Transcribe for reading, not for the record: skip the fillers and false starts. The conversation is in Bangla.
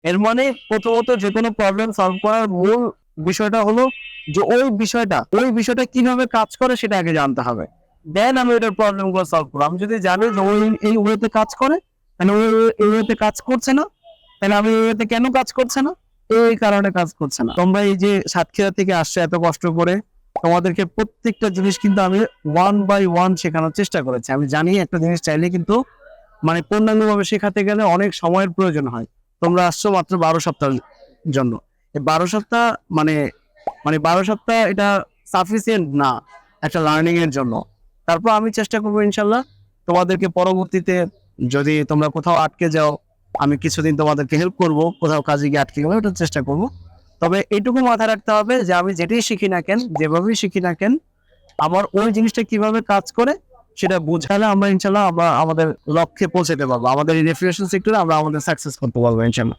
এর মানে প্রথমত যে কোনো প্রবলেম সলভ করার মূল বিষয়টা হলো যে ওই বিষয়টা কিভাবে কাজ করে সেটা আগে জানতে হবে। দেন আমি ওইটার প্রবলেম গুলো সলভ করবো। আমি যদি জানি যে ওই এই ওয়েতে কাজ করে, তাহলে ওই এই ওয়েতে কাজ করছে না, তাহলে আমি এই ওয়েতে কেন কাজ করছে না, এই কারণে কাজ করছে না। তোমরা এই যে সাতক্ষীরা থেকে আসছে এত কষ্ট করে, তোমাদেরকে প্রত্যেকটা জিনিস কিন্তু আমি ওয়ান বাই ওয়ান শেখানোর চেষ্টা করেছি। আমি জানি একটা জিনিস চাইলে কিন্তু মানে পূর্ণাঙ্গভাবে শেখাতে গেলে অনেক সময়ের প্রয়োজন হয়। তোমরা আসছো মাত্র 12 সপ্তাহের জন্য। এই 12 সপ্তাহ মানে মানে 12 সপ্তাহ এটা সাফিসিয়েন্ট না একটা লার্নিং এর জন্য। তারপর আমি চেষ্টা করবো ইনশাল্লাহ তোমাদেরকে পরবর্তীতে, যদি তোমরা কোথাও আটকে যাও, আমি কিছুদিন তোমাদেরকে হেল্প করব, কোথাও কাজে গিয়ে আটকে গেলে ওটা চেষ্টা করব। তবে এইটুকু মাথায় রাখতে হবে যে আমি যেটাই শিখি না কেন, যেভাবেই শিখি না কেন, আমার ওই জিনিসটা কিভাবে কাজ করে সেটা বোঝালে আমরা ইনশাল্লাহ আমরা আমাদের লক্ষ্যে পৌঁছাতে পারবো। আমাদের এই রেফ্রিজারেশন সেক্টরে আমরা আমাদের সাকসেস করতে পারবো ইনশাল্লাহ।